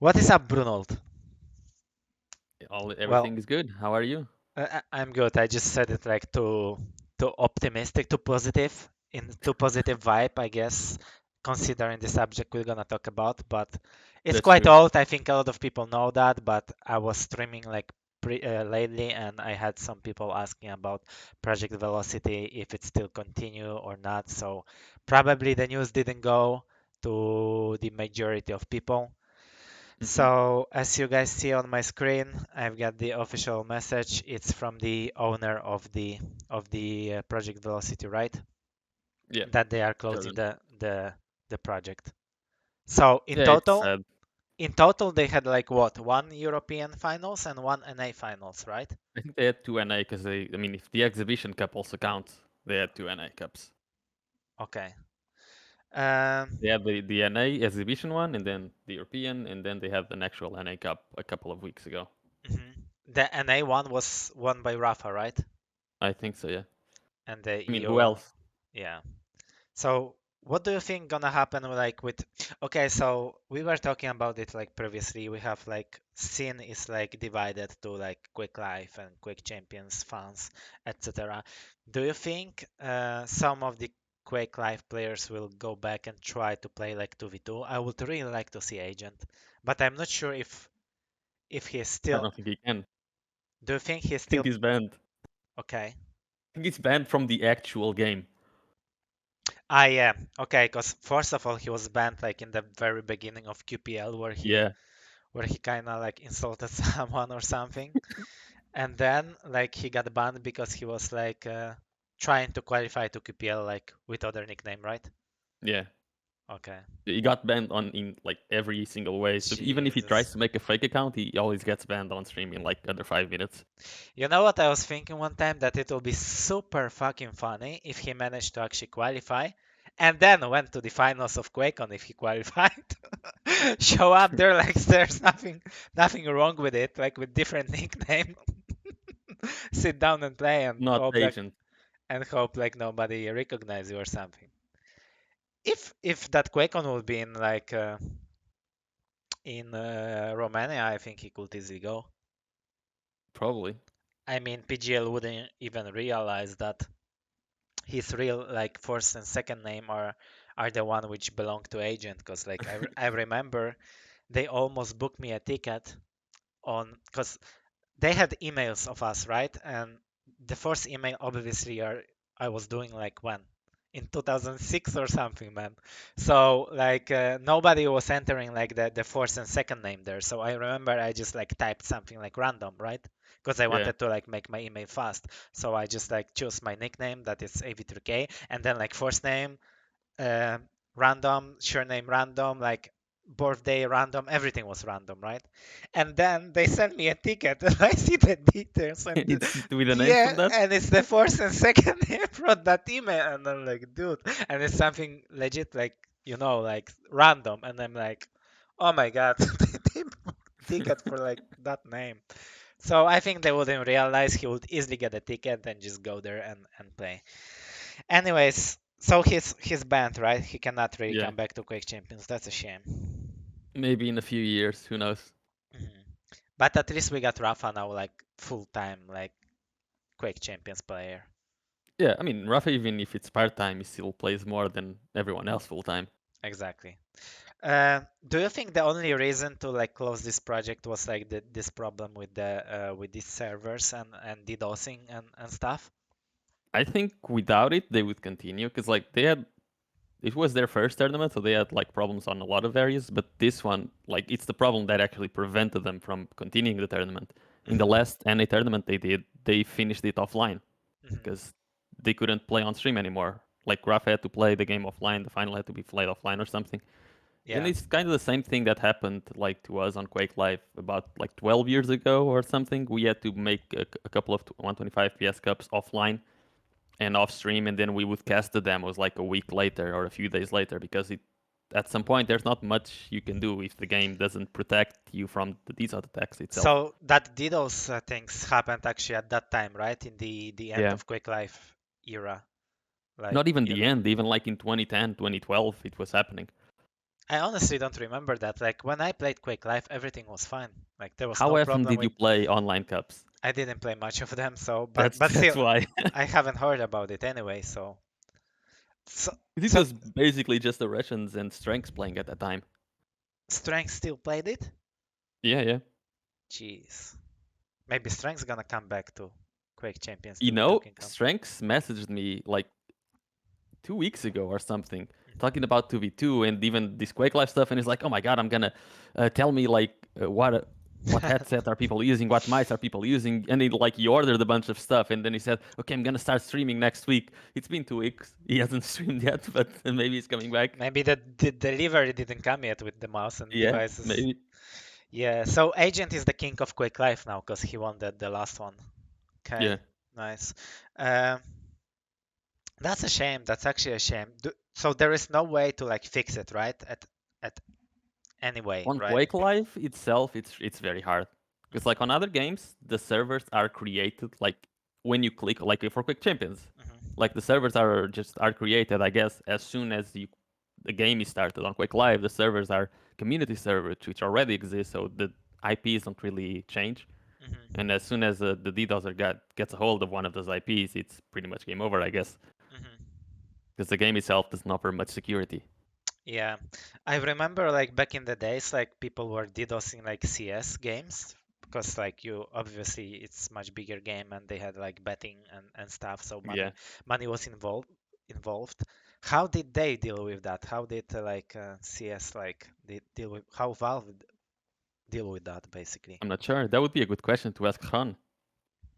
What is up, Brunold? Well, Everything is good. How are you? I'm good. I just said it like too optimistic, too positive, in too positive vibe, I guess, considering the subject we're gonna talk about. But it's That's quite true. old. I think a lot of people know that. But I was streaming like lately, and I had some people asking about Project Velocity, if it still continue or not. So probably the news didn't go to the majority of people. hmm So as you guys see on my screen, I've got the official message. It's from the owner of the Project Velocity, right? Yeah, That they are closing Jordan. the project. So Yeah, it's sad. in total they had like what? One European finals and one NA finals, right? I think they had two NA because I mean, if the exhibition cup also counts, they had two NA cups. Okay. They Um, had the NA exhibition one, and then the European, and then they had an actual NA cup a couple of weeks ago. mhm. The NA one was won by Rafa, right? I think so. Yeah. And the I mean, who EU, else? yeah. So what do you think gonna happen like with okay, so we were talking about it like previously. We have like scene is like divided to like Quick Life and Quick Champions fans, etc. Do you think some of the Quake Life players will go back and try to play like 2v2? I would really like to see Agent, but I'm not sure if he's I still. don't think he can. Do you think he's I think still he's banned. okay? I think he's banned from the actual game. Ah, yeah. Okay, because first of all, he was banned like in the very beginning of QPL Yeah. where he kind of like insulted someone or something. And then like he got banned because he was like trying to qualify to QPL like with other nickname, right? Yeah. Okay. He got banned on in like every single way. So even if he Jesus. tries to make a fake account, he always gets banned on stream in like under 5 minutes. You know what I was thinking one time? That it will be super fucking funny if he managed to actually qualify and then went to the finals of QuakeCon if he qualified. Show up there like there's nothing wrong with it, like with different nickname. Sit down and play Not agent. and hope like nobody recognize you or something. If that QuakeCon would be in like in Romania, I think he could easily go. Probably. I mean, PGL wouldn't even realize that his real like first and second name are the one which belong to agent. Because like I remember they almost booked me a ticket on because they had emails of us, right? And the first email obviously I was doing like when in 2006 or something, man. So like nobody was entering like the first and second name there. So I remember I just like typed something like random, right? Because I Yeah. wanted to like make my email fast. So I just like chose my nickname that is Av3k and then like first name uh, random, surname random, like birthday random, everything was random, right? And then they sent me a ticket, and I see the details, and It's with a name from yeah, that? and it's the first and second name from that email, and I'm like, dude, and it's something legit, like like random, and I'm like, oh my god, they ticket for like that name. So I think they wouldn't realize he would easily get a ticket and just go there and play. Anyways, so he's banned, right? He cannot really Yeah. come back to Quake Champions. That's a shame. Maybe in a few years, who knows? Mhm. But at least we got Rafa now, like full time, like Quake Champions player. Yeah, I mean, Rafa, even if it's part time, he still plays more than everyone else full time. Exactly. Do you think the only reason to like close this project was like this problem with these servers and DDoSing and stuff? I think without it, they would continue because like they had it was their first tournament, so they had like problems on a lot of areas. But this one, like, it's the problem that actually prevented them from continuing the tournament. In the Mhm, last NA tournament they did, they finished it offline mhm. because they couldn't play on stream anymore. Like Rafa had to play the game offline, the final had to be played offline or something. And Yeah. it's kind of the same thing that happened like to us on Quake Live about like 12 years ago or something. We had to make a couple of 125 PS cups offline and off stream, and then we would cast the demos like a week later or a few days later because it at some point there's not much you can do if the game doesn't protect you from the DDoS attacks itself. So that DDoS things happened actually at that time, right? In the end Yeah. of Quick Life era, like Not even the end, even like in 2010, 2012, it was happening. I honestly don't remember that. Like when I played Quake Live, everything was fine. Like there was How no often problem did with. you play online cups? I didn't play much of them, so but That's but that's still, why. I haven't heard about it anyway. So It so was basically just the Russians and Strengths playing at that time. Strength still played it? Yeah, yeah. Jeez. Maybe Strength's gonna come back to Quake Champions You to be know, talking on. Strengths messaged me like 2 weeks ago or something, talking Mhm. about 2v2 and even this Quake Live stuff, and he's like, "Oh my god, I'm gonna tell me like what headset are people using, what mics are people using," and he ordered a bunch of stuff, and then he said, "Okay, I'm gonna start streaming next week." It's been 2 weeks. He hasn't streamed yet, but maybe he's coming back. Maybe the delivery didn't come yet with the mouse and Yeah, devices. maybe. Yeah, so Agent is the king of Quake Life now because he won the last one. Okay, Yeah, nice. Um, that's a shame. That's actually a shame. So there is no way to like fix it, right? At any way, on right? Quake Live itself, it's very hard because like on Hmm. other games, the servers are created like when you click like for Quake Champions, Hmm. like the servers are created. I guess as soon as the game is started on Quake Live, the servers are community servers which already exist, so the IPs don't really change. And Hmm. as soon as the DDoSer gets a hold of one of those IPs, it's pretty much game over, I guess, Hmm. because the game itself doesn't offer much security. Yeah, I remember like back in the days, like people were DDoSing like CS games because like you obviously it's much bigger game and they had like betting and stuff, so Yeah, money was involved. How did they deal with that? How did CS like deal with how Valve deal with that basically? I'm not sure. That would be a good question to ask Khan.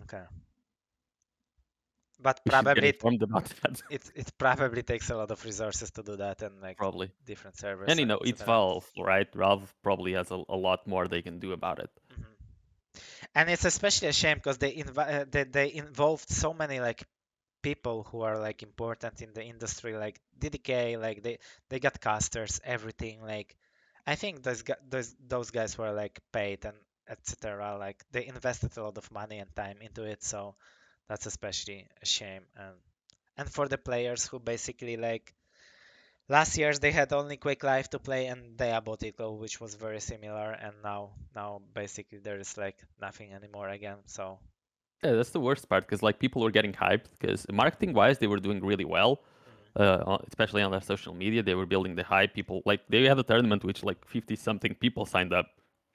Okay, but We should get probably informed about that. it probably takes a lot of resources to do that and like Probably. different And servers, you know, it's etc. Valve, right? Valve probably has a lot more they can do about it. And it's especially a shame because they involved so many like people who are like important in the industry, like DDK, like they got casters, everything. Like I think those guys were like paid and etc. Like they invested a lot of money and time into it, so that's especially a shame. And for the players who basically like last years they had only Quake Live to play and Diabolical, which was very similar, and now basically there is like nothing anymore again. So Yeah, that's the worst part because like people were getting hyped because marketing wise they were doing really well, especially on their social media. They were building the hype. People like they had a tournament which like 50 something people signed up.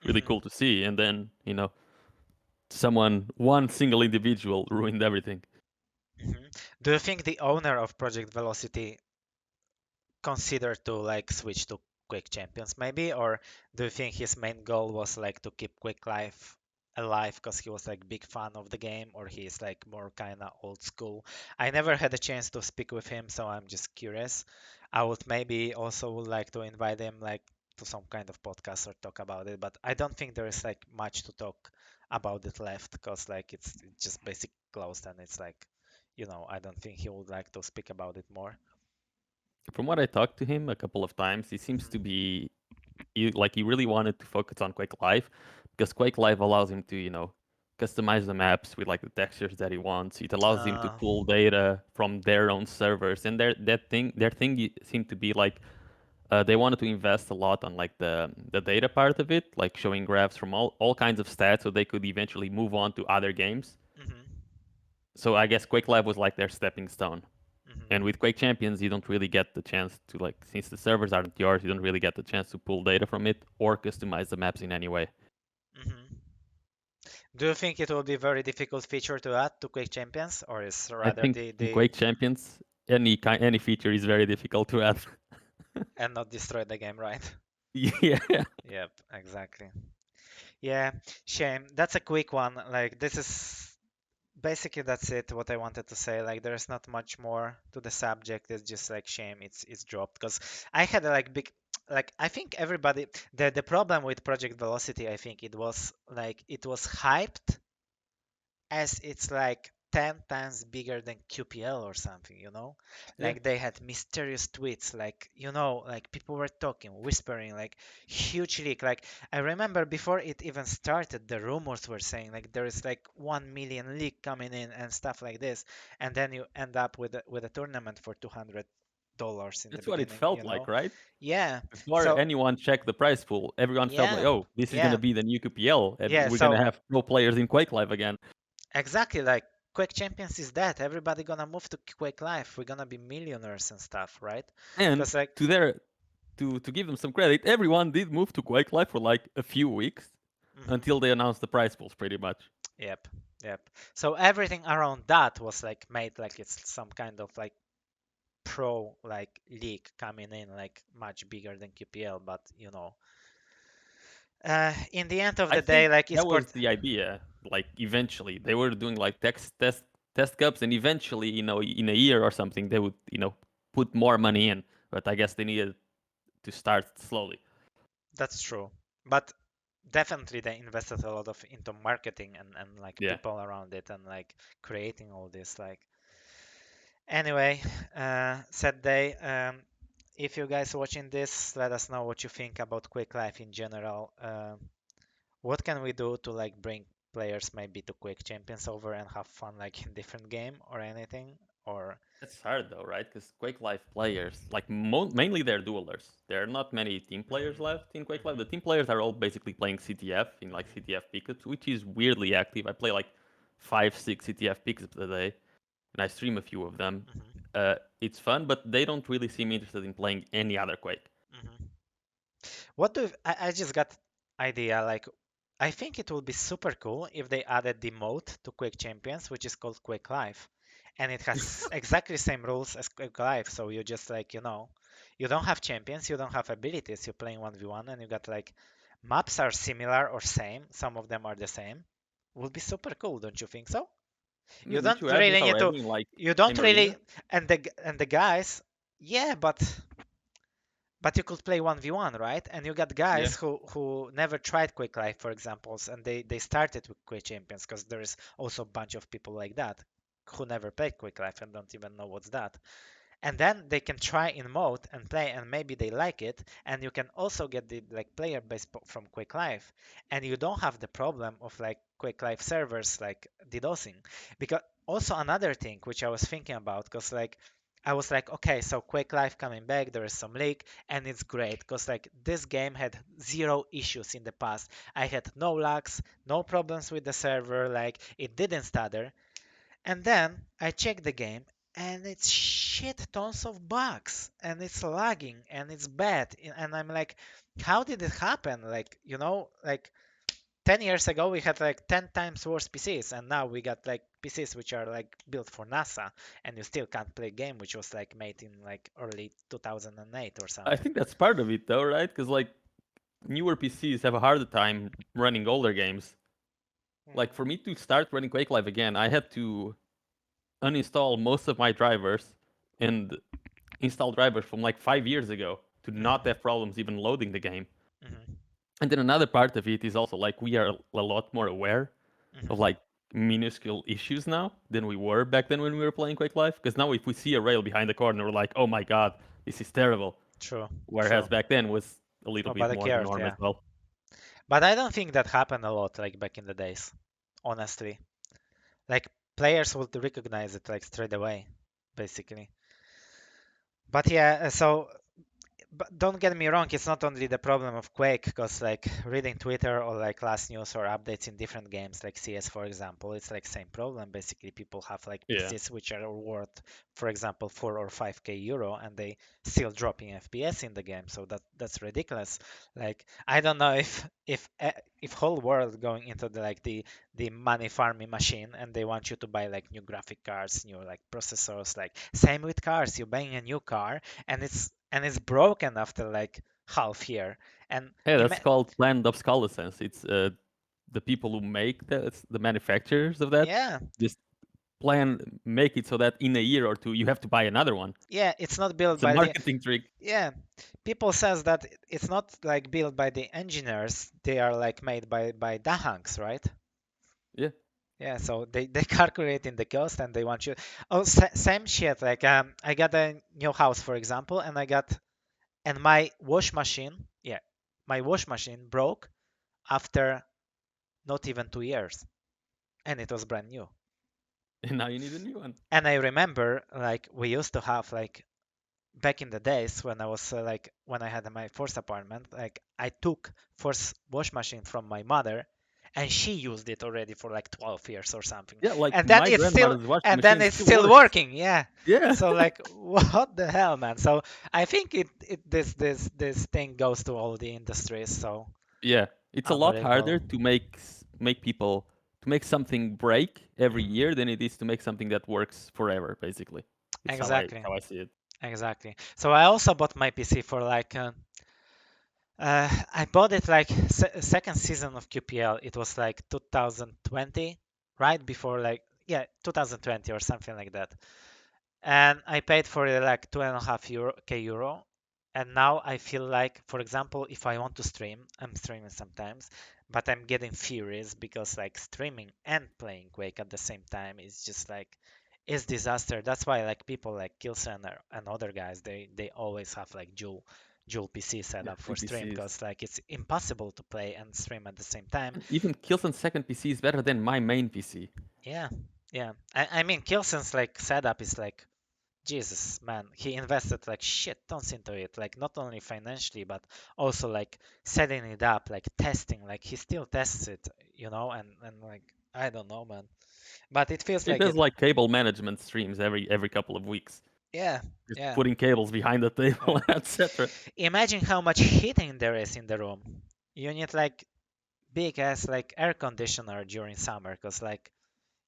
Really mhm, cool to see. And then one single individual ruined everything. mhm. Do you think the owner of Project Velocity consider to like switch to Quake Champions maybe, or do you think his main goal was like to keep Quake Life alive because he was like big fan of the game, or he's like more kind of old school? I never had a chance to speak with him, so I'm just curious. I would maybe also would like to invite him like to some kind of podcast or talk about it, but I don't think there is like much to talk about it left because like it's just basic closed and it's like I don't think he would like to speak about it more. From what I talked to him a couple of times, he seems to Mhm. be like he really wanted to focus on Quake Live because Quake Live allows him to customize the maps with like the textures that he wants. It allows him to Uh, pull data from their own servers, and their thing seemed to be like they wanted to invest a lot on like the data part of it, like showing graphs from all kinds of stats, so they could eventually move on to other games. mhm, So I guess Quake Live was like their stepping stone. And mhm, with Quake Champions, you don't really get the chance to like, since the servers aren't yours, you don't really get the chance to pull data from it or customize the maps in any way. mhm. Do you think it will be very difficult feature to add to Quake Champions, or is I rather think in the Quake Champions, any feature is very difficult to add. and not destroy the game, right? Yeah, Yep, exactly. Yeah, shame. That's a quick one. Like this is basically that's it. What I wanted to say. Like there is not much more to the subject. It's just like shame. It's dropped because I had a like big. Like I think everybody the problem with Project Velocity, I think it was like it was hyped as it's like 10 times bigger than QPL or something, you know? yeah. Like they had mysterious tweets, like, like people were talking, whispering, like huge leak. Like I remember before it even started, the rumors were saying like there is like 1 million leak coming in and stuff like this. And then you end up with a tournament for 200. dollars in the That's what it beginning, felt like, right? Yeah. Before So anyone checked the prize pool, everyone felt like, yeah, oh, this is yeah, gonna be the new QPL, and yeah. we're gonna So have pro players in Quake Live again. exactly like Quake Champions is that everybody gonna move to Quake Live. We're gonna be millionaires and stuff, right? And Because like, to their to give them some credit, everyone did move to Quake Live for like a few weeks mhm, until they announced the prize pools, pretty much. yep, yep. So everything around that was like made like it's some kind of like pro like league coming in like much bigger than QPL, but in the end of I the day, think like that was esport. the idea. Like eventually, they were doing like test cups, and eventually, in a year or something, they would put more money in. But I guess they needed to start slowly. That's true, but definitely they invested a lot of into marketing and like Yeah. people around it and like creating all this like. Anyway, said they. If you guys watching this, let us know what you think about Quick Life in general. What can we do to like bring players maybe to Quick Champions over and have fun like in different game or anything? Or That's hard though, right? Because Quake Live players, like mainly they're duelers. There are not many team players Mhm, left in Quake Live. The mhm, team players are all basically playing CTF in like mhm, CTF pickups, which is weirdly active. I play like 5, 6 CTF pickups a day, and I stream a few of them. mhm, It's fun, but they don't really seem interested in playing any other Quake. mhm. What do I just got idea like I think it would be super cool if they added the mode to Quake Champions, which is called Quake Live, and it has exactly same rules as Quake Live. So you just like you don't have champions, you don't have abilities, you're playing 1v1, and you got like maps are similar or same. Some of them are the same. Would be super cool, don't you think so? You Did don't you have really that need to. already in like You don't same really, arena? and the guys, yeah, but you could play 1v1, right? And you got Yeah. guys who never tried Quick Life, for examples, and they started with Quick Champions because there is also a bunch of people like that who never played Quick Life and don't even know what's that. And then they can try in mode and play, and maybe they like it. And you can also get the like player base from Quick Life, and you don't have the problem of like Quick Life servers like DDoSing. Because also another thing which I was thinking about, because like I was like, okay, so Quake Life coming back, there is some leak, and it's great because like this game had zero issues in the past. I had no lags, no problems with the server, like it didn't stutter. And then I check the game and it's shit tons of bugs and it's lagging and it's bad. And I'm like, how did it happen? Like, like 10 years ago we had like 10 times worse PCs and now we got like PCs which are like built for NASA and you still can't play a game which was like made in like early 2008 or I something. think that's part of it though, right? Because like newer PCs have a harder time running older games. Like for Mhm, me to start running Quake Live again, I had to uninstall most of my drivers and install drivers from like 5 years ago to not mhm, have problems even loading the game. mhm, And then another part of it is also like we are a lot more aware of mhm. like minuscule issues now than we were back then when we were playing Quake Live. Because now if we see a rail behind the corner, we're like, oh my god, this is terrible. True, Whereas true. back then was a little bit Nobody more the cared, norm as yeah. well. But I don't think that happened a lot like back in the days, honestly. Like players would recognize it like straight away, basically. But yeah, but don't get me wrong, it's not only the problem of Quake, because like reading Twitter or like last news or updates in different games, like CS for example, it's like same problem. Basically, people have like Yeah. PCs which are worth, for example, 4 or 5k euro, and they still dropping FPS in the game. So that's ridiculous. Like I don't know if whole world going into the money farming machine, and they want you to buy like new graphic cards, new like processors. Like same with cars, you're buying a new car and it's broken after like half year. And Yeah, that's ima- called planned obsolescence. It's the people who make that, it's the manufacturers of that, yeah, just make it so that in a year or two you have to buy another one. yeah, it's not built It's a by the marketing trick. yeah. People says that it's not like built by the engineers. They are like made by Dahangs, right? Yeah. Yeah, so they calculate in the cost and they want you. Oh, same shit. Like I got a new house, for example, and my wash machine, yeah, my wash machine broke after not even 2 years, and it was brand new. And now you need a new one. And I remember like we used to have like back in the days when I was like when I had my first apartment, like I took first wash machine from my mother, and she used it already for like 12 years or something, Yeah, like and then my it's still grandmother's washing and then machine it's still still works. working. Yeah. Yeah. So like what the hell, man? So I think this thing goes to all the industries. So Yeah, it's a lot harder unbelievable. to make people to make something break every Mhm. year than it is to make something that works forever. Basically, it's Exactly. how I see it. Exactly. So I also bought my PC for like I bought it like second season of QPL. It was like 2020, right before like yeah 2020 or something like that. And I paid for it like 2.5 euro, and now I feel like, for example, if I want to stream, I'm streaming sometimes, but I'm getting furious because like streaming and playing Quake at the same time is just like is disaster. That's why like people like Kilson and other guys, they always have like dual PC Yeah, setup for two stream PCs. because like it's impossible to play and stream at the same time. And even Kilson's second PC is better than my main PC. Yeah, yeah. I mean Kilson's like setup is like Jesus, man, he invested like shit tons into it, like not only financially, but also like setting it up, like testing, like he still tests it, and like I don't know, man, but it feels It like does it. like cable management streams every couple of weeks, Yeah, just yeah, putting cables behind the table, yeah. etc. Imagine how much heating there is in the room. You need like big ass like air conditioner during summer, because like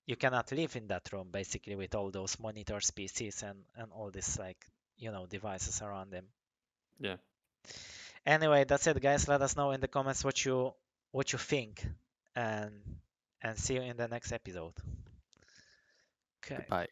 you cannot live in that room basically with all those monitors, PCs, and all this like devices around them. Yeah. Anyway, that's it, guys. Let us know in the comments what you think, and see you in the next episode. Okay. Goodbye.